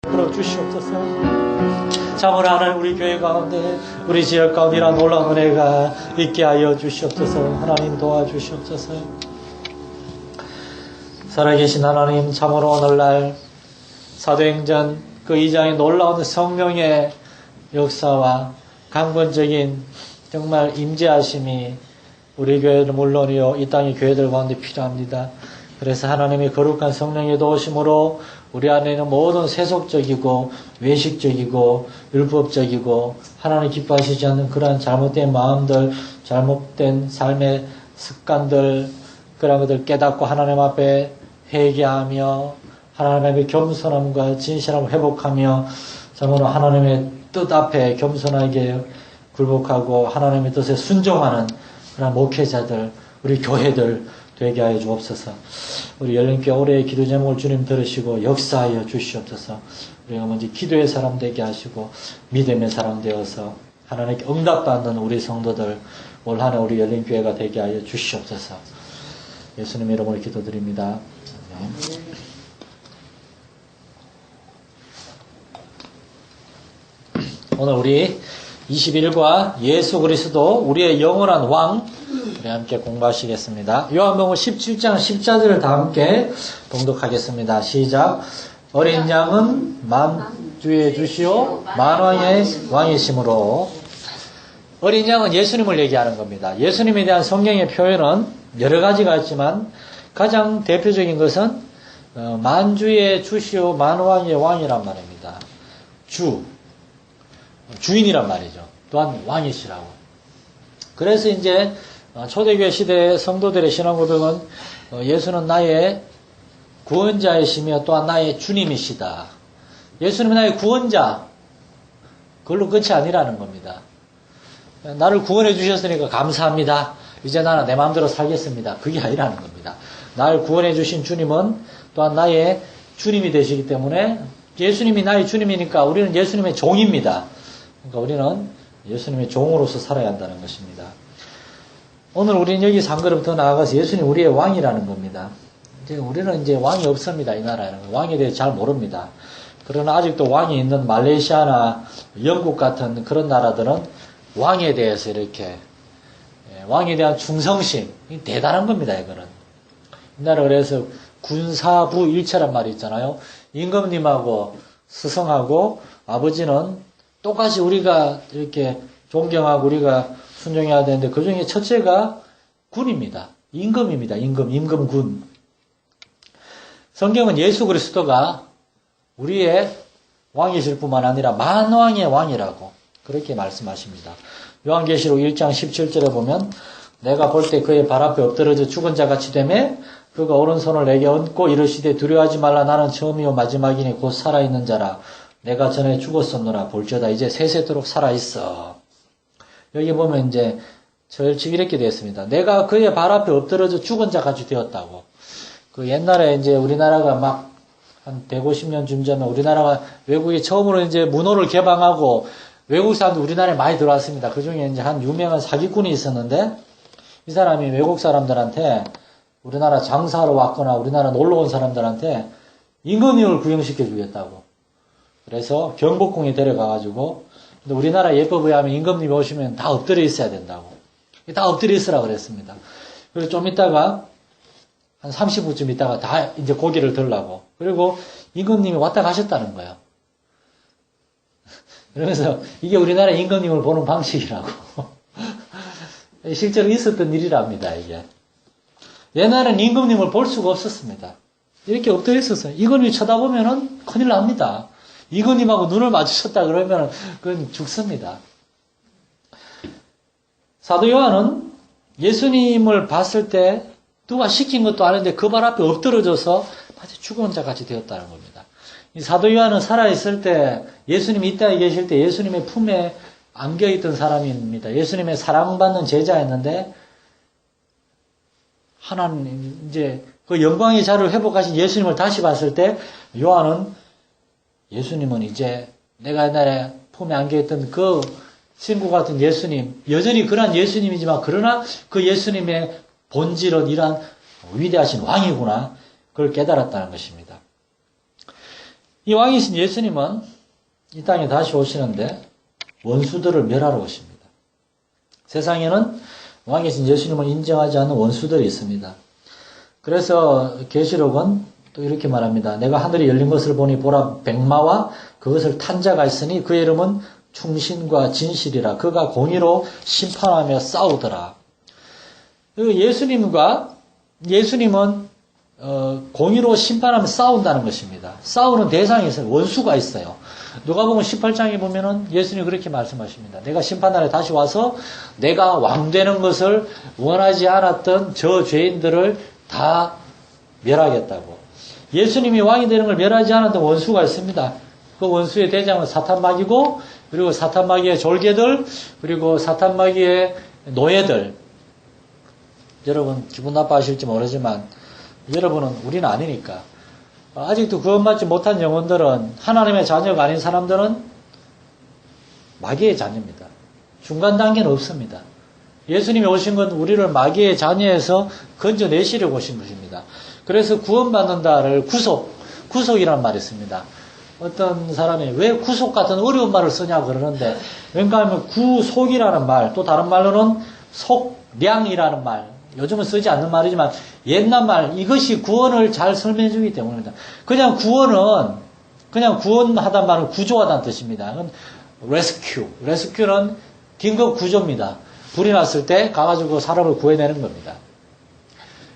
이끌어 주시옵소서. 참으로 하나님 우리 교회 가운데 우리 지역 가운데 이런 놀라운 은혜가 있게 하여 주시옵소서. 하나님 도와주시옵소서. 살아계신 하나님, 참으로 오늘날 사도행전 그 2장의 놀라운 성령의 역사와 강권적인 정말 임재하심이 우리 교회들 물론이요 이 땅의 교회들 가운데 필요합니다. 그래서 하나님의 거룩한 성령의 도우심으로 우리 안에 있는 모든 세속적이고 외식적이고 율법적이고 하나님 기뻐하시지 않는 그러한 잘못된 마음들, 잘못된 삶의 습관들, 그런 것들 깨닫고 하나님 앞에 회개하며 하나님 앞에 겸손함과 진실함을 회복하며 정말로 하나님의 뜻 앞에 겸손하게 굴복하고 하나님의 뜻에 순종하는 그런 목회자들, 우리 교회들 되게 하여 주옵소서. 우리 열린교회 올해의 기도 제목을 주님 들으시고 역사하여 주시옵소서. 우리가 먼저 기도의 사람 되게 하시고 믿음의 사람 되어서 하나님께 응답받는 우리 성도들 올 한 해 우리 열린교회가 되게 하여 주시옵소서. 예수님 이름으로 기도드립니다. 아멘. 오늘 우리 21과 예수 그리스도 우리의 영원한 왕 우리 함께 공부하시겠습니다. 요한복음 17장 10절을 다 함께 봉독하겠습니다. 시작. 어린 양은 만주의 주시오 만왕의 왕이시므로. 어린 양은 예수님을 얘기하는 겁니다. 예수님에 대한 성경의 표현은 여러 가지가 있지만 가장 대표적인 것은 만주의 주시오 만왕의 왕이란 말입니다. 주인이란 말이죠. 또한 왕이시라고. 그래서 이제 초대교회 시대의 성도들의 신앙 고백은 예수는 나의 구원자이시며 또한 나의 주님이시다. 예수님은 나의 구원자. 그걸로 끝이 아니라는 겁니다. 나를 구원해 주셨으니까 감사합니다. 이제 나는 내 마음대로 살겠습니다. 그게 아니라는 겁니다. 나를 구원해 주신 주님은 또한 나의 주님이 되시기 때문에 예수님이 나의 주님이니까 우리는 예수님의 종입니다. 그러니까 우리는 예수님의 종으로서 살아야 한다는 것입니다. 오늘 우리는 여기서 한 걸음 더 나아가서 예수님 우리의 왕이라는 겁니다. 이제 우리는 이제 왕이 없습니다. 이 나라에는. 왕에 대해 잘 모릅니다. 그러나 아직도 왕이 있는 말레이시아나 영국 같은 그런 나라들은 왕에 대해서 이렇게 왕에 대한 충성심 대단한 겁니다. 이거는. 이 나라 그래서 군사부 일체란 말이 있잖아요. 임금님하고 스승하고 아버지는 똑같이 우리가 이렇게 존경하고 우리가 순종해야 되는데 그 중에 첫째가 군입니다. 임금입니다. 임금군. 성경은 예수 그리스도가 우리의 왕이실 뿐만 아니라 만왕의 왕이라고 그렇게 말씀하십니다. 요한계시록 1장 17절에 보면 내가 볼 때 그의 발 앞에 엎드러져 죽은 자 같이 되매 그가 오른손을 내게 얹고 이르시되 두려워하지 말라 나는 처음이요 마지막이니 곧 살아있는 자라 내가 전에 죽었었노라 볼지어다 이제 세세토록 살아있어. 여기 보면 이제 절칙 이렇게 되어 있습니다. 내가 그의 발 앞에 엎드러져 죽은 자 같이 되었다고. 그 옛날에 이제 우리나라가 막 한 150년 전에 우리나라가 외국에 처음으로 이제 문호를 개방하고 외국 사람들 우리나라에 많이 들어왔습니다. 그 중에 이제 한 유명한 사기꾼이 있었는데 이 사람이 외국 사람들한테 우리나라 장사하러 왔거나 우리나라 놀러 온 사람들한테 임금님을 구경시켜 주겠다고. 그래서 경복궁에 데려가가지고 근데 우리나라 예법에 하면 임금님이 오시면 다 엎드려 있어야 된다고. 다 엎드려 있으라 그랬습니다. 그리고 좀 있다가 한 30분쯤 있다가 다 이제 고개를 들라고. 그리고 임금님이 왔다 가셨다는 거예요. 그러면서 이게 우리나라 임금님을 보는 방식이라고. 실제로 있었던 일이랍니다, 이게. 옛날에는 임금님을 볼 수가 없었습니다. 이렇게 엎드려 있었어요. 임금님이 쳐다보면은 큰일 납니다. 임금님하고 눈을 마주쳤다 그러면 그건 죽습니다. 사도 요한은 예수님을 봤을 때 누가 시킨 것도 아닌데 그 발 앞에 엎드러져서 마치 죽은 자 같이 되었다는 겁니다. 이 사도 요한은 살아있을 때 예수님이 이 땅에 계실 때 예수님의 품에 안겨있던 사람입니다. 예수님의 사랑받는 제자였는데 하나님 이제 그 영광의 자리를 회복하신 예수님을 다시 봤을 때 요한은 예수님은 이제 내가 옛날에 품에 안겨있던 그 친구 같은 예수님 여전히 그러한 예수님이지만 그러나 그 예수님의 본질은 이러한 위대하신 왕이구나 그걸 깨달았다는 것입니다. 이 왕이신 예수님은 이 땅에 다시 오시는데 원수들을 멸하러 오십니다. 세상에는 왕이신 예수님을 인정하지 않는 원수들이 있습니다. 그래서 계시록은 또 이렇게 말합니다. 내가 하늘이 열린 것을 보니 보라 백마와 그것을 탄 자가 있으니 그의 이름은 충신과 진실이라. 그가 공의로 심판하며 싸우더라. 예수님은 공의로 심판하며 싸운다는 것입니다. 싸우는 대상이 있어요. 원수가 있어요. 누가복음 18장에 보면은 예수님이 그렇게 말씀하십니다. 내가 심판날에 다시 와서 내가 왕 되는 것을 원하지 않았던 저 죄인들을 다 멸하겠다고. 예수님이 왕이 되는 걸 멸하지 않았던 원수가 있습니다. 그 원수의 대장은 사탄마귀고, 그리고 사탄마귀의 졸개들, 그리고 사탄마귀의 노예들. 여러분 기분 나빠하실지 모르지만 여러분은 우리는 아니니까. 아직도 구원받지 못한 영혼들은, 하나님의 자녀가 아닌 사람들은 마귀의 자녀입니다. 중간 단계는 없습니다. 예수님이 오신 건 우리를 마귀의 자녀에서 건져내시려고 오신 것입니다. 그래서 구원받는다를 구속이라는 말이 있습니다. 어떤 사람이 왜 구속 같은 어려운 말을 쓰냐고 그러는데, 왜냐하면 구속이라는 말, 또 다른 말로는 속량이라는 말, 요즘은 쓰지 않는 말이지만 옛날 말, 이것이 구원을 잘 설명해 주기 때문입니다. 그냥 구원하다는 말은 구조하다는 뜻입니다. 레스큐는 긴급 구조입니다. 불이 났을 때 가가지고 사람을 구해내는 겁니다.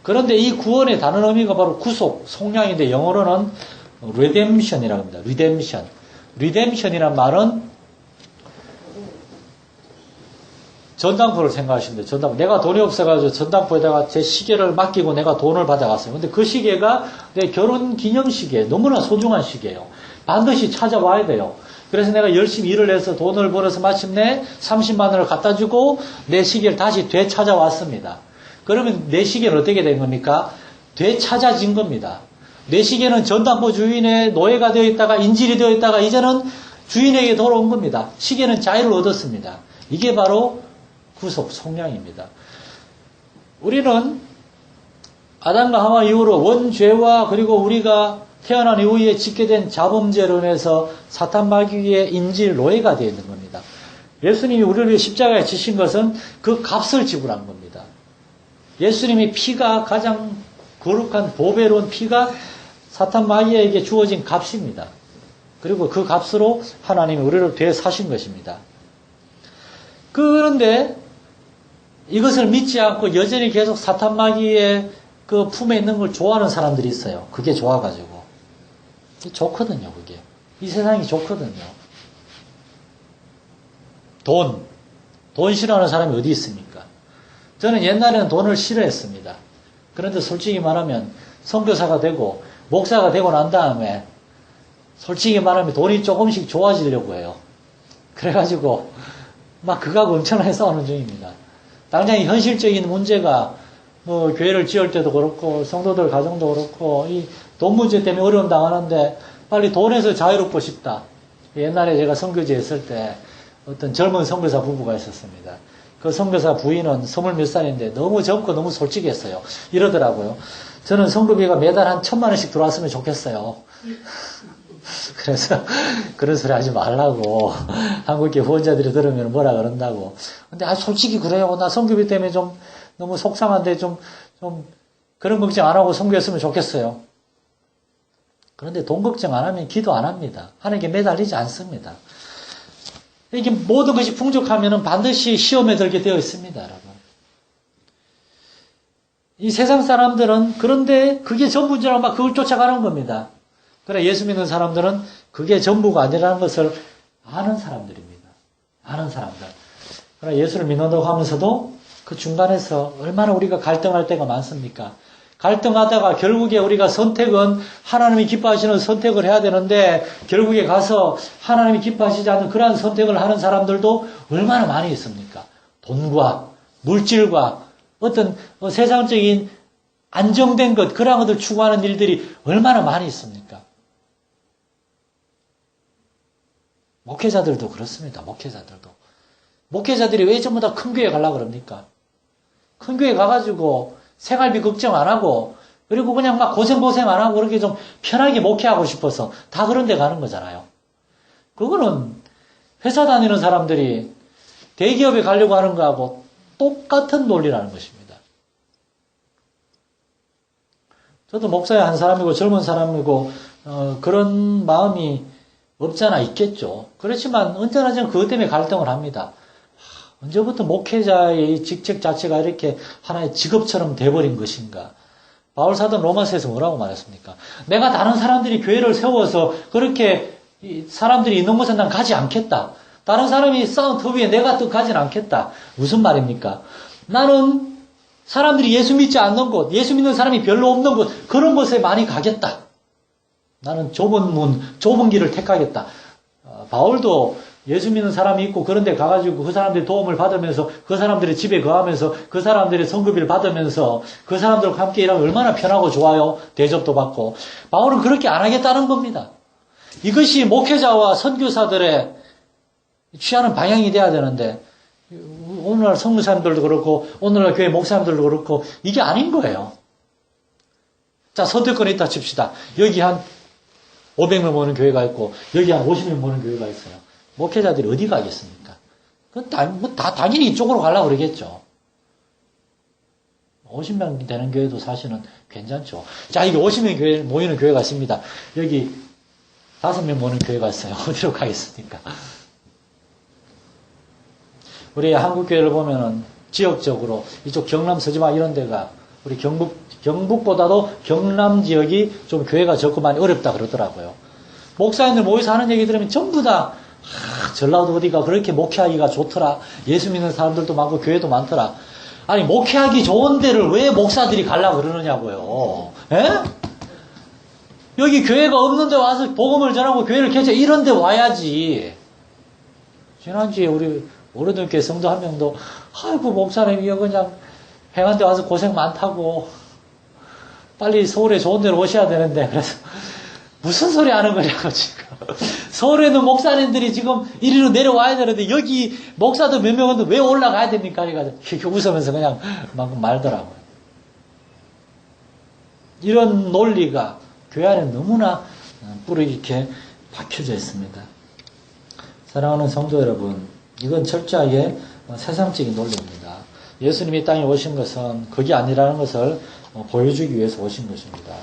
그런데 이 구원의 다른 의미가 바로 구속, 속량인데 영어로는 redemption이라고 합니다. redemption이란 말은 전당포를 생각하시면 돼요. 전당포. 내가 돈이 없어가지고 전당포에다가 제 시계를 맡기고 내가 돈을 받아갔어요. 근데 그 시계가 내 결혼 기념 시계, 너무나 소중한 시계예요. 반드시 찾아와야 돼요. 그래서 내가 열심히 일을 해서 돈을 벌어서 마침내 30만 원을 갖다 주고 내 시계를 다시 되찾아왔습니다. 그러면 내 시계는 어떻게 된 겁니까? 되찾아진 겁니다. 내 시계는 전당포 주인의 노예가 되어 있다가 인질이 되어 있다가 이제는 주인에게 돌아온 겁니다. 시계는 자유를 얻었습니다. 이게 바로 구속, 속량입니다. 우리는 아담과 하와 이후로 원죄와 그리고 우리가 태어난 이후에 짓게 된 자범죄로 인해서 사탄 마귀의 인질 노예가 되어 있는 겁니다. 예수님이 우리를 십자가에 지신 것은 그 값을 지불한 겁니다. 예수님의 피가 가장 거룩한 보배로운 피가 사탄 마귀에게 주어진 값입니다. 그리고 그 값으로 하나님이 우리를 되사신 것입니다. 그런데 이것을 믿지 않고 여전히 계속 사탄 마귀의 그 품에 있는 걸 좋아하는 사람들이 있어요. 그게 좋아가지고. 좋거든요, 그게. 이 세상이 좋거든요. 돈 싫어하는 사람이 어디 있습니까? 저는 옛날에는 돈을 싫어했습니다. 그런데 솔직히 말하면 선교사가 되고 목사가 되고 난 다음에 솔직히 말하면 돈이 조금씩 좋아지려고 해요. 그래가지고 막 그거하고 엄청나게 싸우는 중입니다. 당장 현실적인 문제가 뭐 교회를 지을 때도 그렇고 성도들 가정도 그렇고 이 돈 문제 때문에 어려움 당하는데 빨리 돈에서 자유롭고 싶다. 옛날에 제가 선교지에 있을 때 어떤 젊은 선교사 부부가 있었습니다. 그 선교사 부인은 20몇 살인데 너무 젊고 너무 솔직했어요. 이러더라고요. 저는 선교비가 매달 한 1,000만 원씩 들어왔으면 좋겠어요. 그래서 그런 소리 하지 말라고. 한국계 후원자들이 들으면 뭐라 그런다고. 근데 솔직히 그래요. 나 선교비 때문에 좀 너무 속상한데 좀 그런 걱정 안 하고 선교했으면 좋겠어요. 그런데 돈 걱정 안 하면 기도 안 합니다. 하나님께 매달리지 않습니다. 이게 모든 것이 풍족하면 반드시 시험에 들게 되어 있습니다, 여러분. 이 세상 사람들은 그런데 그게 전부인 줄 알고 막 그걸 쫓아가는 겁니다. 그러나 예수 믿는 사람들은 그게 전부가 아니라는 것을 아는 사람들입니다. 아는 사람들. 그러나 예수를 믿는다고 하면서도 그 중간에서 얼마나 우리가 갈등할 때가 많습니까? 갈등하다가 결국에 우리가 선택은 하나님이 기뻐하시는 선택을 해야 되는데 결국에 가서 하나님이 기뻐하시지 않는 그러한 선택을 하는 사람들도 얼마나 많이 있습니까? 돈과 물질과 어떤 세상적인 안정된 것, 그러한 것들 추구하는 일들이 얼마나 많이 있습니까? 목회자들도 그렇습니다. 목회자들이 왜 전부 다 큰 교회 가려고 그럽니까? 큰 교회 가가지고 생활비 걱정 안 하고 그리고 그냥 막 고생 안 하고 그렇게 좀 편하게 목회하고 싶어서 다 그런 데 가는 거잖아요. 그거는 회사 다니는 사람들이 대기업에 가려고 하는 거하고 똑같은 논리라는 것입니다. 저도 목사의 한 사람이고 젊은 사람이고 그런 마음이 없잖아 있겠죠. 그렇지만 언제나 저는 그것 때문에 갈등을 합니다. 언제부터 목회자의 직책 자체가 이렇게 하나의 직업처럼 돼버린 것인가. 바울 사도는 로마서에서 뭐라고 말했습니까? 내가 다른 사람들이 교회를 세워서 그렇게 사람들이 있는 곳에 난 가지 않겠다. 다른 사람이 쌓은 터 위에 내가 또 가진 않겠다. 무슨 말입니까? 나는 사람들이 예수 믿지 않는 곳, 예수 믿는 사람이 별로 없는 곳, 그런 곳에 많이 가겠다. 나는 좁은 문, 좁은 길을 택하겠다. 바울도 예수 믿는 사람이 있고 그런 데 가가지고 그 사람들의 도움을 받으면서 그 사람들의 집에 거하면서 그 사람들의 성급비를 받으면서 그 사람들과 함께 일하면 얼마나 편하고 좋아요. 대접도 받고. 바울은 그렇게 안 하겠다는 겁니다. 이것이 목회자와 선교사들의 취하는 방향이 돼야 되는데 오늘날 선교사님들도 그렇고 오늘날 교회 목사님들도 그렇고 이게 아닌 거예요. 자, 선택권이 있다 칩시다. 여기 한 500명 모는 교회가 있고 여기 한 50명 모는 교회가 있어요. 목회자들이 어디 가겠습니까? 그건 다 당연히 이쪽으로 가려고 그러겠죠. 50명 되는 교회도 사실은 괜찮죠. 자, 여기 50명 교회 모이는 교회가 있습니다. 여기 5명 모는 교회가 있어요. 어디로 가겠습니까? 우리 한국교회를 보면은 지역적으로 이쪽 경남 서지마 이런 데가 우리 경북보다도 경남 지역이 좀 교회가 적고 많이 어렵다 그러더라고요. 목사님들 모여서 하는 얘기 들으면 전부 다 전라도 어디가 그렇게 목회하기가 좋더라. 예수 믿는 사람들도 많고 교회도 많더라. 아니 목회하기 좋은 데를 왜 목사들이 가려고 그러느냐고요. 에? 여기 교회가 없는데 와서 복음을 전하고 교회를 개최 이런 데 와야지. 지난주에 우리 오래된 교회 성도 한 명도 아이고 목사님이 그냥 행한데 와서 고생 많다고 빨리 서울에 좋은 데로 오셔야 되는데 그래서 무슨 소리 하는 거냐고 지금. 서울에 있는 목사님들이 지금 이리로 내려와야 되는데 여기 목사도 몇 명인데 왜 올라가야 됩니까? 그러니까 웃으면서 그냥 막 말더라고요. 이런 논리가 교회 안에 너무나 뿌리 깊게 박혀져 있습니다. 사랑하는 성도 여러분, 이건 철저하게 세상적인 논리입니다. 예수님이 땅에 오신 것은 그게 아니라는 것을 보여주기 위해서 오신 것입니다.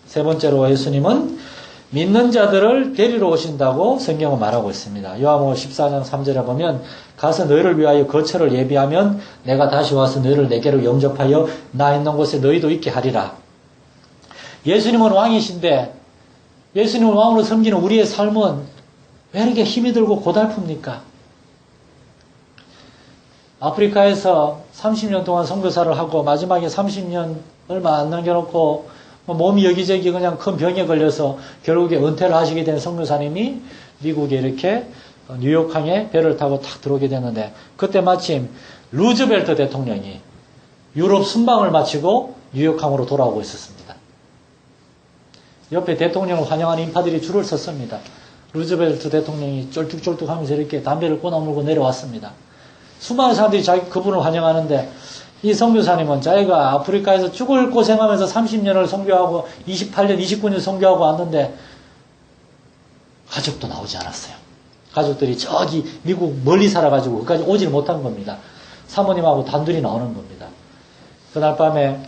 세 번째로 예수님은 믿는 자들을 데리러 오신다고 성경은 말하고 있습니다. 요한복음 14장 3절에 보면 가서 너희를 위하여 거처를 예비하면 내가 다시 와서 너희를 내게로 영접하여 나 있는 곳에 너희도 있게 하리라. 예수님은 왕이신데 예수님을 왕으로 섬기는 우리의 삶은 왜 이렇게 힘이 들고 고달픕니까? 아프리카에서 30년 동안 선교사를 하고 마지막에 30년 얼마 안 남겨놓고 몸이 여기저기 그냥 큰 병에 걸려서 결국에 은퇴를 하시게 된 선교사님이 미국에 이렇게 뉴욕항에 배를 타고 탁 들어오게 됐는데 그때 마침 루즈벨트 대통령이 유럽 순방을 마치고 뉴욕항으로 돌아오고 있었습니다. 옆에 대통령을 환영하는 인파들이 줄을 섰습니다. 루즈벨트 대통령이 쫄뚝쫄뚝하면서 이렇게 담배를 꼬나물고 내려왔습니다. 수많은 사람들이 그분을 환영하는데 이 선교사님은 자기가 아프리카에서 죽을 고생하면서 30년을 선교하고 28년, 29년 선교하고 왔는데 가족도 나오지 않았어요. 가족들이 저기 미국 멀리 살아가지고 거기까지 오지를 못한 겁니다. 사모님하고 단둘이 나오는 겁니다. 그날 밤에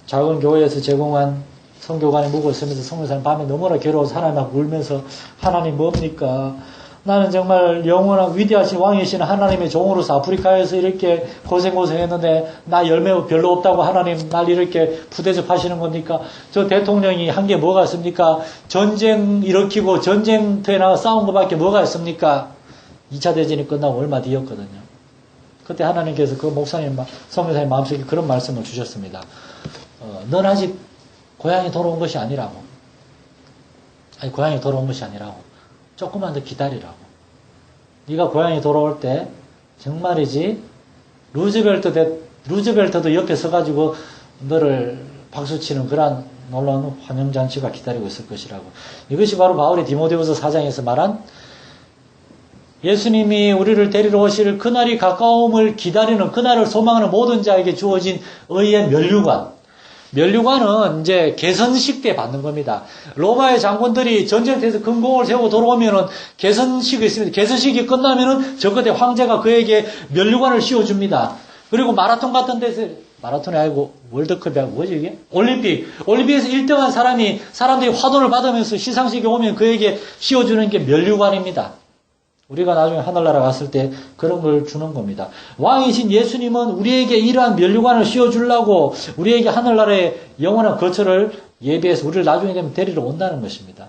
작은 교회에서 제공한 선교관에 묵어 있으면서 선교사님 밤에 너무나 괴로워서 하나님하고 울면서 하나님 뭡니까? 나는 정말 영원한 위대하신 왕이신 하나님의 종으로서 아프리카에서 이렇게 고생했는데 나 열매 별로 없다고 하나님 날 이렇게 부대접하시는 겁니까? 저 대통령이 한 게 뭐가 있습니까? 전쟁 일으키고 전쟁터에 나가 싸운 것밖에 뭐가 있습니까? 2차 대전이 끝나고 얼마 뒤였거든요. 그때 하나님께서 그 목사님, 선교사님 마음속에 그런 말씀을 주셨습니다. 넌 아직 고향에 돌아온 것이 아니라고. 아니 고향에 돌아온 것이 아니라고. 조금만 더 기다리라고. 네가 고향에 돌아올 때 정말이지 루즈벨트도 옆에 서가지고 너를 박수치는 그런 놀라운 환영잔치가 기다리고 있을 것이라고. 이것이 바로 바울이 디모데후서 4장에서 말한 예수님이 우리를 데리러 오실 그날이 가까움을 기다리는 그날을 소망하는 모든 자에게 주어진 의의 면류관. 면류관은 이제 개선식 때 받는 겁니다. 로마의 장군들이 전쟁터에서 금공을 세우고 돌아오면은 개선식이 있습니다. 개선식이 끝나면은 저 끝에 황제가 그에게 면류관을 씌워줍니다. 그리고 마라톤 같은 데서, 마라톤이 아니고 월드컵이 아니고 뭐지 이게? 올림픽에서 1등한 사람들이 화돈을 받으면서 시상식에 오면 그에게 씌워주는 게 면류관입니다. 우리가 나중에 하늘나라 갔을 때 그런 걸 주는 겁니다. 왕이신 예수님은 우리에게 이러한 면류관을 씌워주려고 우리에게 하늘나라의 영원한 거처를 예비해서 우리를 나중에 되면 데리러 온다는 것입니다.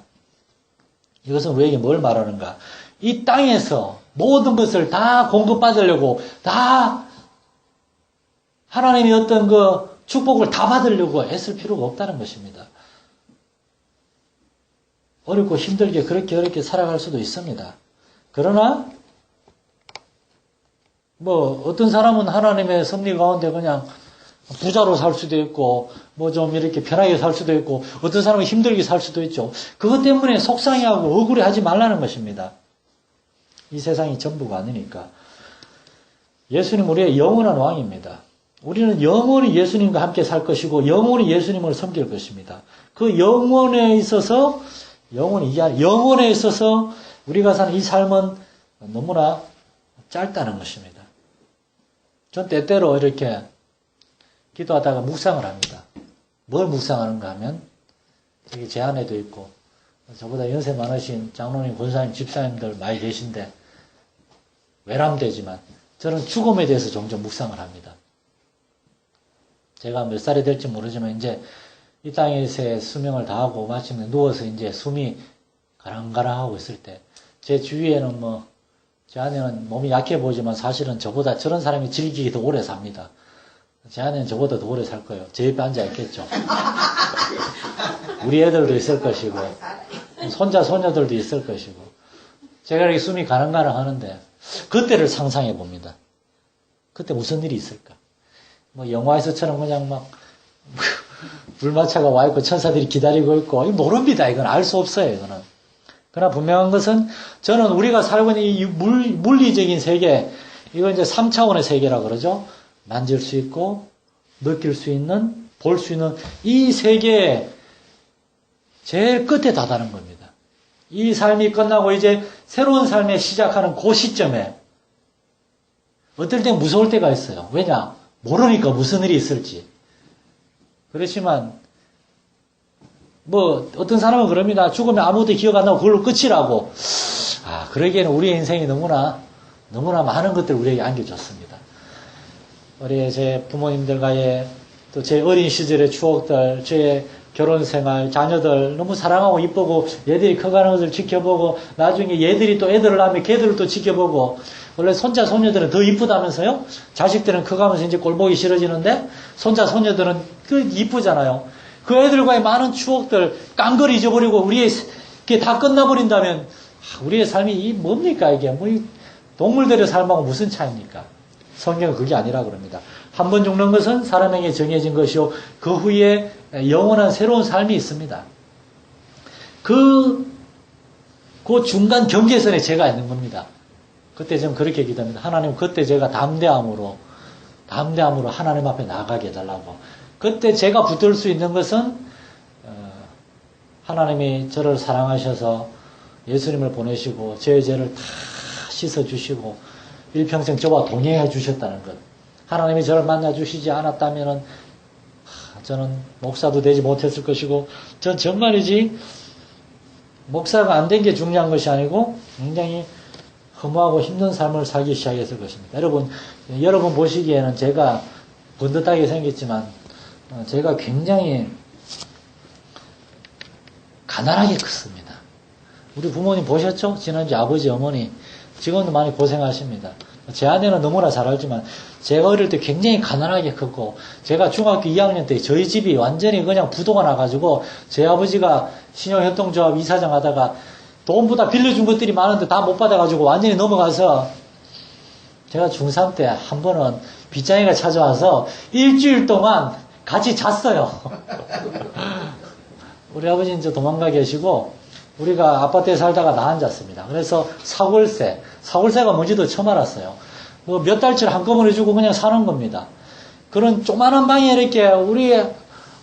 이것은 우리에게 뭘 말하는가? 이 땅에서 모든 것을 다 공급받으려고 다 하나님의 어떤 그 축복을 다 받으려고 애쓸 필요가 없다는 것입니다. 어렵고 힘들게 그렇게 어렵게 살아갈 수도 있습니다. 그러나 뭐 어떤 사람은 하나님의 섭리 가운데 그냥 부자로 살 수도 있고 뭐 좀 이렇게 편하게 살 수도 있고 어떤 사람은 힘들게 살 수도 있죠. 그것 때문에 속상해하고 억울해하지 말라는 것입니다. 이 세상이 전부가 아니니까. 예수님 우리의 영원한 왕입니다. 우리는 영원히 예수님과 함께 살 것이고 영원히 예수님을 섬길 것입니다. 그 영원에 있어서 우리가 사는 이 삶은 너무나 짧다는 것입니다. 전 때때로 이렇게 기도하다가 묵상을 합니다. 뭘 묵상하는가 하면 여기 제 안에도 있고 저보다 연세 많으신 장로님, 권사님, 집사님들 많이 계신데 외람되지만 저는 죽음에 대해서 종종 묵상을 합니다. 제가 몇 살이 될지 모르지만 이제 이 땅에서의 수명을 다하고 마침내 누워서 이제 숨이 가랑가랑하고 있을 때 제 주위에는 제 아내는 몸이 약해 보이지만 사실은 저보다 저런 사람이 질기게 더 오래 삽니다. 제 아내는 저보다 더 오래 살 거예요. 제 옆에 앉아 있겠죠. 우리 애들도 있을 것이고 손자 소녀들도 있을 것이고 제가 이렇게 숨이 가랑가랑 하는데 그때를 상상해 봅니다. 그때 무슨 일이 있을까? 영화에서처럼 그냥 불마차가 와 있고 천사들이 기다리고 있고 모릅니다. 이건 알 수 없어요. 이거는. 그러나 분명한 것은 저는 우리가 살고 있는 이 물리적인 세계, 이건 이제 3차원의 세계라고 그러죠. 만질 수 있고 느낄 수 있는, 볼 수 있는 이 세계의 제일 끝에 다다른 겁니다. 이 삶이 끝나고 이제 새로운 삶에 시작하는 그 시점에 어떨 땐 무서울 때가 있어요. 왜냐? 모르니까 무슨 일이 있을지. 그렇지만 어떤 사람은 그럽니다. 죽으면 아무것도 기억 안 나고 그걸로 끝이라고. 그러기에는 우리의 인생이 너무나 많은 것들을 우리에게 안겨줬습니다. 우리 제 부모님들과의 또 제 어린 시절의 추억들, 제 결혼 생활, 자녀들 너무 사랑하고 이쁘고 얘들이 커가는 것을 지켜보고 나중에 얘들이 또 애들을 낳으면 걔들을 또 지켜보고 원래 손자 소녀들은 더 이쁘다면서요? 자식들은 커가면서 이제 꼴보기 싫어지는데 손자 소녀들은 이쁘잖아요. 그 애들과의 많은 추억들 깡그리 잊어버리고 그게 다 끝나버린다면 우리의 삶이 뭡니까 이게? 동물들의 삶하고 무슨 차이입니까? 성경은 그게 아니라 그럽니다. 한 번 죽는 것은 사람에게 정해진 것이요 그 후에 영원한 새로운 삶이 있습니다. 그 중간 경계선에 제가 있는 겁니다. 그때 좀 그렇게 기도합니다. 하나님 그때 제가 담대함으로 하나님 앞에 나가게 해달라고. 그때 제가 붙들 수 있는 것은 하나님이 저를 사랑하셔서 예수님을 보내시고 제 죄를 다 씻어주시고 일평생 저와 동행해 주셨다는 것. 하나님이 저를 만나주시지 않았다면 저는 목사도 되지 못했을 것이고 전 정말이지 목사가 안 된 게 중요한 것이 아니고 굉장히 허무하고 힘든 삶을 살기 시작했을 것입니다. 여러분 보시기에는 제가 번듯하게 생겼지만 제가 굉장히 가난하게 컸습니다. 우리 부모님 보셨죠? 지난주 아버지, 어머니 지금도 많이 고생하십니다. 제 아내는 너무나 잘 알지만 제가 어릴 때 굉장히 가난하게 컸고 제가 중학교 2학년 때 저희 집이 완전히 그냥 부도가 나가지고 제 아버지가 신용협동조합 이사장 하다가 돈보다 빌려준 것들이 많은데 다 못 받아가지고 완전히 넘어가서 제가 중3 때 한 번은 빚쟁이가 찾아와서 일주일 동안 같이 잤어요. 우리 아버지는 이제 도망가 계시고 우리가 아파트에 살다가 나 앉았습니다. 그래서 사골세가 뭔지도 처음 알았어요. 몇 달치를 한꺼번에 주고 그냥 사는 겁니다. 그런 조그만한 방에 이렇게 우리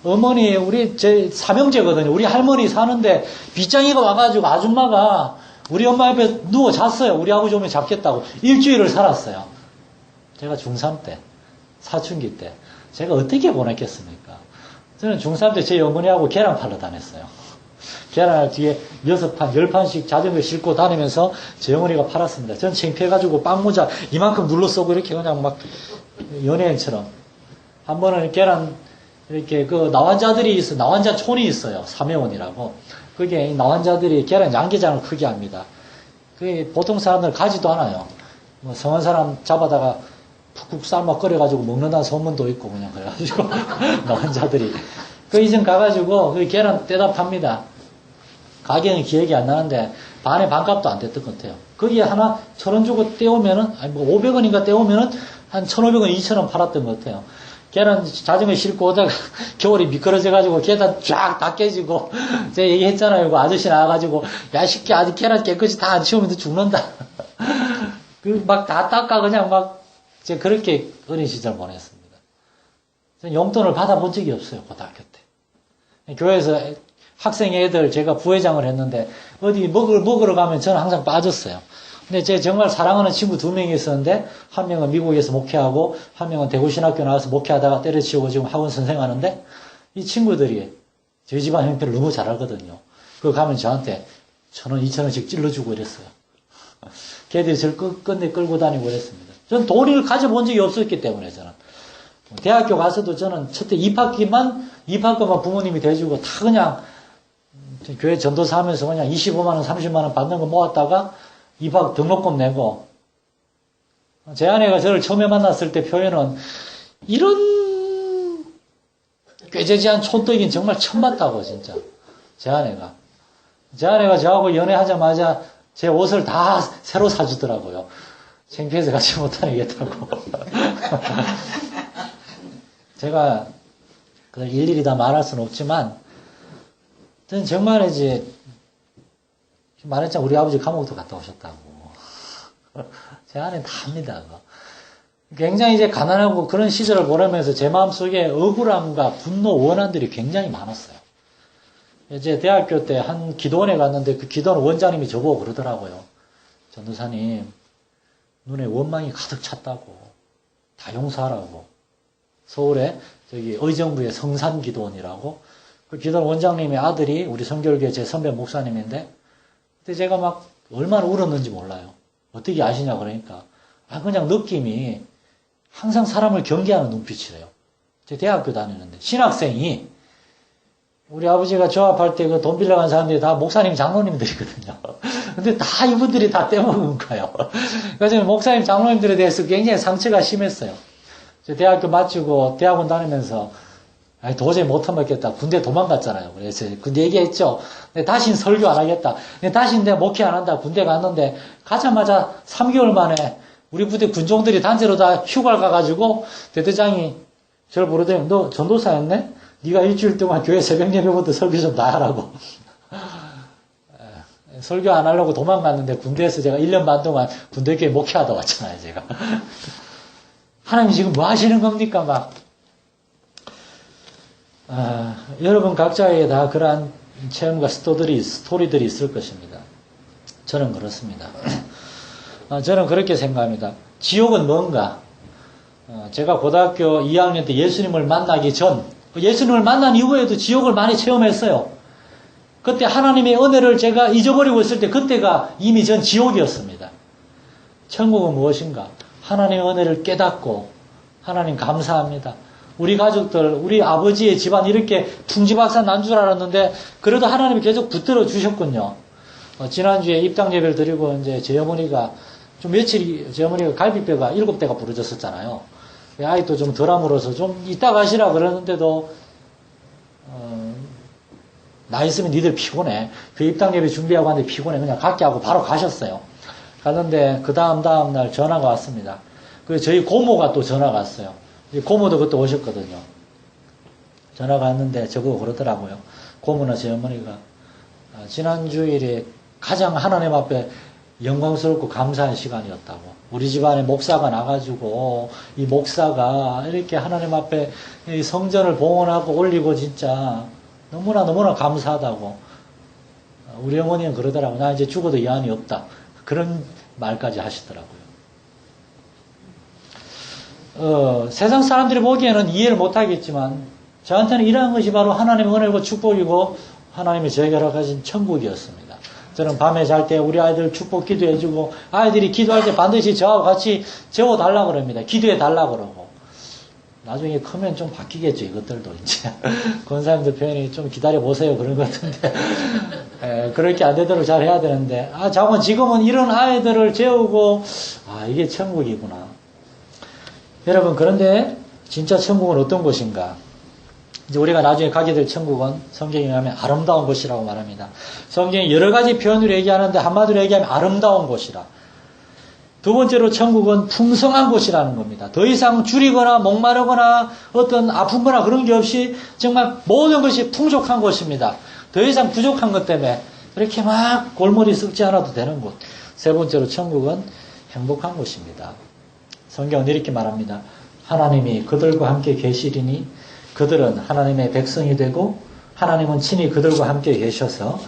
어머니, 제 삼형제거든요. 우리 할머니 사는데 빗장이가 와가지고 아줌마가 우리 엄마 옆에 누워 잤어요. 우리 아버지 오면 잡겠다고. 일주일을 살았어요. 제가 중3 때, 사춘기 때. 제가 어떻게 보냈겠습니까? 저는 중3 때 제 어머니하고 계란 팔러 다녔어요. 계란을 뒤에 6판, 10판씩 자전거 싣고 다니면서 제 어머니가 팔았습니다. 전 창피해가지고 빵모자 이만큼 눌러 쓰고 이렇게 그냥 막 연예인처럼. 한 번은 계란, 이렇게 나환자들이 나환자촌이 있어요. 삼회원이라고. 그게 나환자들이 계란 양계장을 크게 합니다. 그게 보통 사람들 가지도 않아요. 뭐 성한 사람 잡아다가 푹푹 삶아 끓여가지고 먹는다는 소문도 있고 그냥 그래가지고 나환자들이. 그 이전 가가지고 그 계란 떼다 팝니다. 가격은 기억이 안 나는데 반에 반값도 안 됐던 것 같아요. 거기에 하나 1,000원 주고 떼오면은, 아니 뭐 500원인가 떼오면은 한 1,500원, 2,000원 팔았던 것 같아요. 계란 자전거 싣고 오다가 겨울이 미끄러져가지고 계단 쫙 다 깨지고 제가 얘기했잖아요. 그 아저씨 나와가지고 야 새끼 아직 계란 깨끗이 다 안 치우면 너 죽는다. 그 막 다 닦아 그냥 막 제가 그렇게 어린 시절 보냈습니다. 저는 용돈을 받아본 적이 없어요. 고등학교 때. 교회에서 학생 애들 제가 부회장을 했는데 어디 먹으러 가면 저는 항상 빠졌어요. 근데 제가 정말 사랑하는 친구 2명이 있었는데 한 명은 미국에서 목회하고 한 명은 대구신학교 나와서 목회하다가 때려치우고 지금 학원 선생하는데 이 친구들이 저희 집안 형편을 너무 잘 알거든요. 그거 가면 저한테 1,000원, 2,000원씩 찔러주고 이랬어요. 걔들이 저를 끝내 끌고 다니고 이랬습니다. 저는 돈을 가져본 적이 없었기 때문에 저는. 대학교 가서도 저는 첫째 입학금만 부모님이 대주고 다 그냥 교회 전도사 하면서 그냥 25만원, 30만원 받는 거 모았다가 입학 등록금 내고, 제 아내가 저를 처음에 만났을 때 표현은, 이런 꾀재재한 촌떡이긴 정말 처음 봤다고, 진짜. 제 아내가 저하고 연애하자마자 제 옷을 다 새로 사주더라고요. 창피해서 같이 못 다니겠다고. 제가 그걸 일일이 다 말할 수는 없지만, 저는 정말 이제, 말했잖아. 우리 아버지 감옥도 갔다 오셨다고. 제 아내는 다 합니다. 그거. 굉장히 이제 가난하고 그런 시절을 보내면서 제 마음속에 억울함과 분노, 원한들이 굉장히 많았어요. 이제 대학교 때 한 기도원에 갔는데 그 기도원 원장님이 저보고 그러더라고요. 전도사님, 눈에 원망이 가득 찼다고. 다 용서하라고. 서울에 저기 의정부의 성산기도원이라고. 그 기도원 원장님의 아들이 우리 성결교회 제 선배 목사님인데 그때 제가 막 얼마나 울었는지 몰라요. 어떻게 아시냐 그러니까 그냥 느낌이 항상 사람을 경계하는 눈빛이래요. 제가 대학교 다니는데 신학생이 우리 아버지가 조합할 때 그 돈 빌려간 사람들이 다 목사님 장로님들이거든요. 근데 다 이분들이 다 떼먹은 거예요. 그래서 목사님 장로님들에 대해서 굉장히 상처가 심했어요. 제 대학교 마치고 대학원 다니면서 도저히 못 참겠다. 군대 도망갔잖아요. 그래서 군대 얘기했죠. 다신 설교 안 하겠다. 다신 내가 목회 안 한다. 군대 갔는데 가자마자 3개월 만에 우리 부대 군종들이 단체로 다 휴가를 가가지고 대대장이 저를 부르더니 너 전도사였네? 네가 일주일 동안 교회 새벽 예배부터 설교 좀 다 하라고. 설교 안 하려고 도망갔는데 군대에서 제가 1년 반 동안 군대교회 목회하다 왔잖아요. 제가. 하나님 지금 뭐 하시는 겁니까? 막. 여러분 각자에게 다 그러한 체험과 스토리들이 있을 것입니다. 저는 그렇습니다. 저는 그렇게 생각합니다. 지옥은 뭔가? 제가 고등학교 2학년 때 예수님을 만나기 전, 예수님을 만난 이후에도 지옥을 많이 체험했어요. 그때 하나님의 은혜를 제가 잊어버리고 있을 때 그때가 이미 전 지옥이었습니다. 천국은 무엇인가? 하나님의 은혜를 깨닫고 하나님 감사합니다. 우리 가족들, 우리 아버지의 집안 이렇게 풍지박산 난 줄 알았는데 그래도 하나님이 계속 붙들어 주셨군요. 지난주에 입당 예배를 드리고 이제 제 어머니가 제 어머니가 갈비뼈가 7대가 부러졌었잖아요. 아이도 좀 덜함으로써 좀 이따 가시라 그러는데도 나 있으면 니들 피곤해. 그 입당 예배 준비하고 하는데 피곤해. 그냥 갈게 하고 바로 가셨어요. 갔는데 그 다음 날 전화가 왔습니다. 그래서 저희 고모가 또 전화가 왔어요. 고모도 그때 오셨거든요. 전화가 왔는데 저보고 그러더라고요. 고모나 제 어머니가 지난 주일에 가장 하나님 앞에 영광스럽고 감사한 시간이었다고. 우리 집안에 목사가 나가지고 이 목사가 이렇게 하나님 앞에 이 성전을 봉헌하고 올리고 진짜 너무나 감사하다고. 우리 어머니는 그러더라고. 나 이제 죽어도 여한이 없다. 그런 말까지 하시더라고요. 세상 사람들이 보기에는 이해를 못하겠지만 저한테는 이러한 것이 바로 하나님의 은혜고 축복이고 하나님이 저에게 허락하신 천국이었습니다. 저는 밤에 잘 때 우리 아이들 축복 기도해주고 아이들이 기도할 때 반드시 저하고 같이 재워달라고 그럽니다. 기도해달라고 그러고. 나중에 크면 좀 바뀌겠죠. 이것들도 이제. 권사님들 표현이 좀 기다려보세요. 그런 것 같은데. 그렇게 안 되도록 잘 해야 되는데. 자꾸 지금은 이런 아이들을 재우고 이게 천국이구나. 여러분, 그런데 진짜 천국은 어떤 곳인가? 이제 우리가 나중에 가게 될 천국은 성경에 의하면 아름다운 곳이라고 말합니다. 성경이 여러 가지 표현으로 얘기하는데 한마디로 얘기하면 아름다운 곳이라. 두 번째로 천국은 풍성한 곳이라는 겁니다. 더 이상 줄이거나 목마르거나 어떤 아픈 거나 그런 게 없이 정말 모든 것이 풍족한 곳입니다. 더 이상 부족한 것 때문에 그렇게 막 골머리 썩지 않아도 되는 곳. 세 번째로 천국은 행복한 곳입니다. 성경은 이렇게 말합니다. 하나님이 그들과 함께 계시리니 그들은 하나님의 백성이 되고 하나님은 친히 그들과 함께 계셔서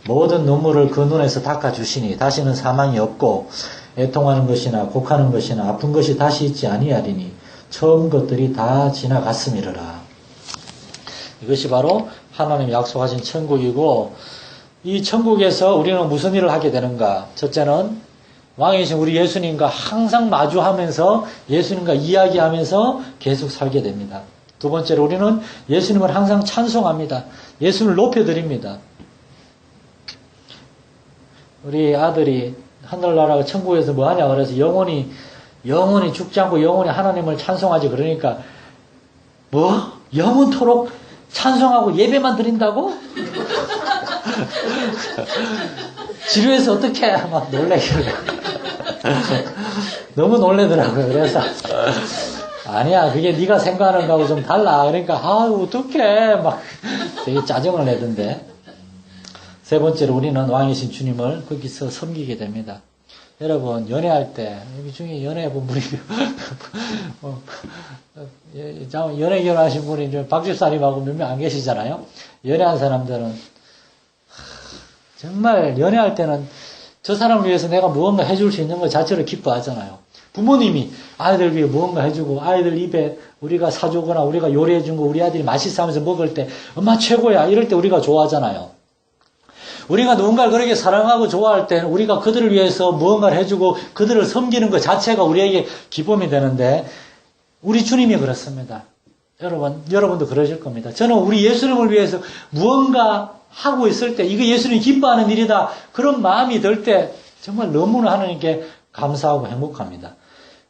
모든 눈물을 그 눈에서 닦아주시니 다시는 사망이 없고 애통하는 것이나 곡하는 것이나 아픈 것이 다시 있지 아니하리니 처음 것들이 다 지나갔음이러라. 이것이 바로 하나님이 약속하신 천국이고 이 천국에서 우리는 무슨 일을 하게 되는가? 첫째는 왕이신 우리 예수님과 항상 마주하면서 예수님과 이야기하면서 계속 살게 됩니다. 두 번째로 우리는 예수님을 항상 찬송합니다. 예수님을 높여드립니다. 우리 아들이 하늘나라가 천국에서 뭐하냐 그래서 영원히 죽지 않고 영원히 하나님을 찬송하지 그러니까 뭐? 영원토록 찬송하고 예배만 드린다고? 지루해서 어떻게 막 놀래길래 너무 놀래더라고요. 그래서 아니야 그게 네가 생각하는 거하고 좀 달라. 그러니까 어떡해 막 되게 짜증을 내던데. 세 번째로 우리는 왕이신 주님을 거기서 섬기게 됩니다. 여러분 연애할 때 여기 중에 연애해본 분이 연애 결혼하신 분이 박집사님하고 몇 명 안 계시잖아요. 연애한 사람들은 정말 연애할 때는 저 사람을 위해서 내가 무언가 해줄 수 있는 것 자체를 기뻐하잖아요. 부모님이 아이들 위해 무언가 해주고 아이들 입에 우리가 사주거나 우리가 요리해준 거 우리 아들이 맛있어 하면서 먹을 때 엄마 최고야 이럴 때 우리가 좋아하잖아요. 우리가 누군가를 그렇게 사랑하고 좋아할 때는 우리가 그들을 위해서 무언가를 해주고 그들을 섬기는 것 자체가 우리에게 기쁨이 되는데 우리 주님이 그렇습니다. 여러분도 그러실 겁니다. 저는 우리 예수님을 위해서 무언가 하고 있을 때 이거 예수님이 기뻐하는 일이다. 그런 마음이 들 때 정말 너무나 하나님께 감사하고 행복합니다.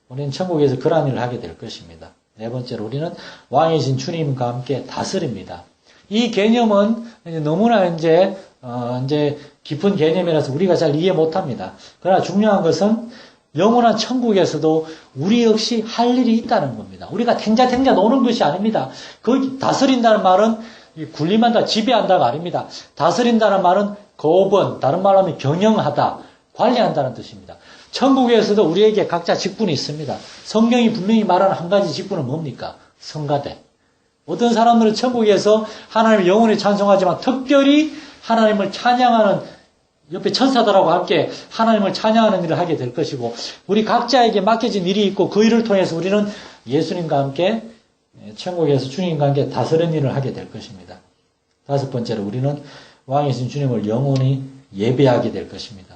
우리는 천국에서 그러한 일을 하게 될 것입니다. 네 번째로 우리는 왕이신 주님과 함께 다스립니다. 이 개념은 너무나 이제 깊은 개념이라서 우리가 잘 이해 못합니다. 그러나 중요한 것은 영원한 천국에서도 우리 역시 할 일이 있다는 겁니다. 우리가 탱자탱자 노는 것이 아닙니다. 그 다스린다는 말은 군림한다, 지배한다가 아닙니다. 다스린다는 말은 거번, 다른 말로 하면 경영하다, 관리한다는 뜻입니다. 천국에서도 우리에게 각자 직분이 있습니다. 성경이 분명히 말하는 한 가지 직분은 뭡니까? 성가대. 어떤 사람들은 천국에서 하나님을 영원히 찬송하지만 특별히 하나님을 찬양하는 옆에 천사들하고 함께 하나님을 찬양하는 일을 하게 될 것이고 우리 각자에게 맡겨진 일이 있고 그 일을 통해서 우리는 예수님과 함께 천국에서 주님과 함께 다스리는 일을 하게 될 것입니다. 다섯 번째로 우리는 왕이신 주님을 영원히 예배하게 될 것입니다.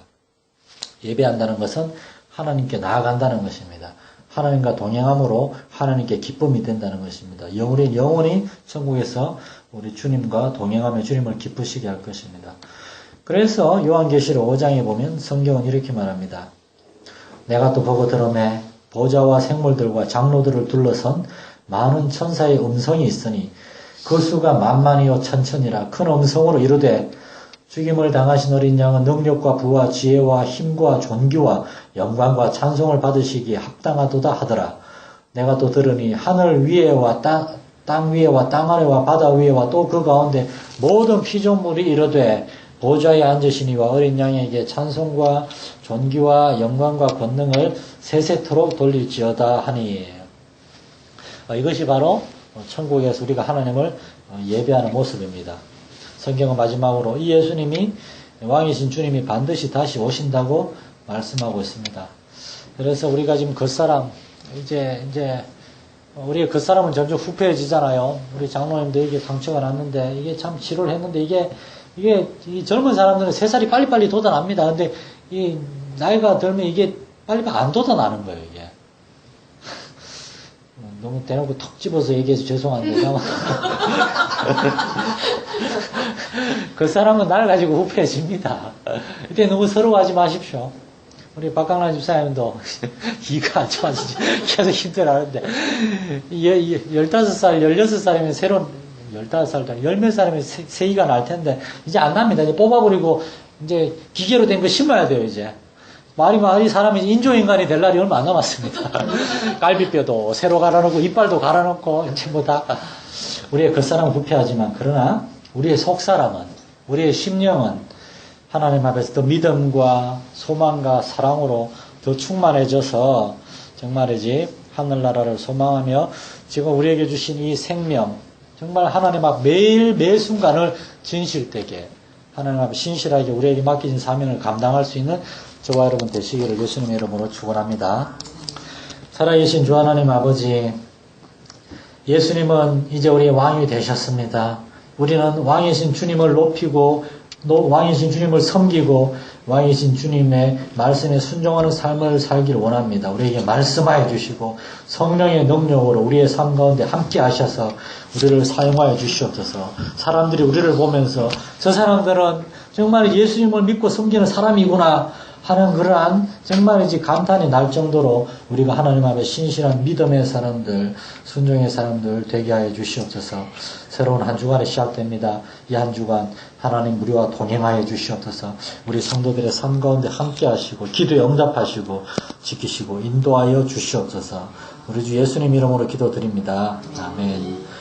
예배한다는 것은 하나님께 나아간다는 것입니다. 하나님과 동행함으로 하나님께 기쁨이 된다는 것입니다. 우리 영원히 천국에서 우리 주님과 동행하며 주님을 기쁘시게 할 것입니다. 그래서 요한계시록 5장에 보면 성경은 이렇게 말합니다. 내가 또 보고 들음에 보좌와 생물들과 장로들을 둘러선 많은 천사의 음성이 있으니 그 수가 만만이요 천천이라 큰 음성으로 이르되 죽임을 당하신 어린 양은 능력과 부와 지혜와 힘과 존귀와 영광과 찬송을 받으시기에 합당하도다 하더라. 내가 또 들으니 하늘 위에와 땅 위에와 땅 아래와 바다 위에와 또 그 가운데 모든 피조물이 이르되 보좌에 앉으시니와 어린 양에게 찬송과 존귀와 영광과 권능을 세세토록 돌릴지어다 하니. 이것이 바로 천국에서 우리가 하나님을 예배하는 모습입니다. 성경은 마지막으로 이 예수님이 왕이신 주님이 반드시 다시 오신다고 말씀하고 있습니다. 그래서 우리가 지금 겉사람 이제 우리 겉사람은 점점 후패해지잖아요. 우리 장로님도 이게 상처가 났는데 이게 참 치료를 했는데 이게 이 젊은 사람들은 세살이 빨리빨리 돋아납니다. 근데 이 나이가 들면 이게 빨리 안 돋아나는 거예요, 이게. 너무 대놓고 턱 집어서 얘기해서 죄송한데, 그 사람은 날 가지고 후패해집니다. 이때 너무 서러워하지 마십시오. 우리 박강란 집사님도 이가 안 좋아서 계속 힘들어하는데, 15살, 16살이면 새로운, 15살, 열몇 살이면 새이가 날 텐데, 이제 안 납니다. 이제 뽑아버리고, 이제 기계로 된 거 심어야 돼요, 이제. 말이 사람이 인조인간이 될 날이 얼마 안 남았습니다. 갈비뼈도 새로 갈아놓고, 이빨도 갈아놓고, 이제 뭐 다, 우리의 겉사람은 부패하지만, 그러나, 우리의 속사람은, 우리의 심령은, 하나님 앞에서 더 믿음과 소망과 사랑으로 더 충만해져서, 정말이지, 하늘나라를 소망하며, 지금 우리에게 주신 이 생명, 정말 하나님 앞 매 순간을 진실되게, 하나님 앞에 신실하게 우리에게 맡기신 사명을 감당할 수 있는 저와 여러분 되시기를 예수님의 이름으로 축원합니다. 살아계신 주 하나님 아버지, 예수님은 이제 우리의 왕이 되셨습니다. 우리는 왕이신 주님을 높이고 왕이신 주님을 섬기고 왕이신 주님의 말씀에 순종하는 삶을 살기를 원합니다. 우리에게 말씀하여 주시고 성령의 능력으로 우리의 삶 가운데 함께 하셔서 우리를 사용하여 주시옵소서. 사람들이 우리를 보면서 저 사람들은 정말 예수님을 믿고 섬기는 사람이구나 하는 그러한 정말이지 감탄이 날 정도로 우리가 하나님 앞에 신실한 믿음의 사람들, 순종의 사람들 되게 하여 주시옵소서. 새로운 한 주간이 시작됩니다. 이 한 주간 하나님 우리와 동행하여 주시옵소서. 우리 성도들의 삶 가운데 함께 하시고 기도에 응답하시고 지키시고 인도하여 주시옵소서. 우리 주 예수님 이름으로 기도드립니다. 아멘.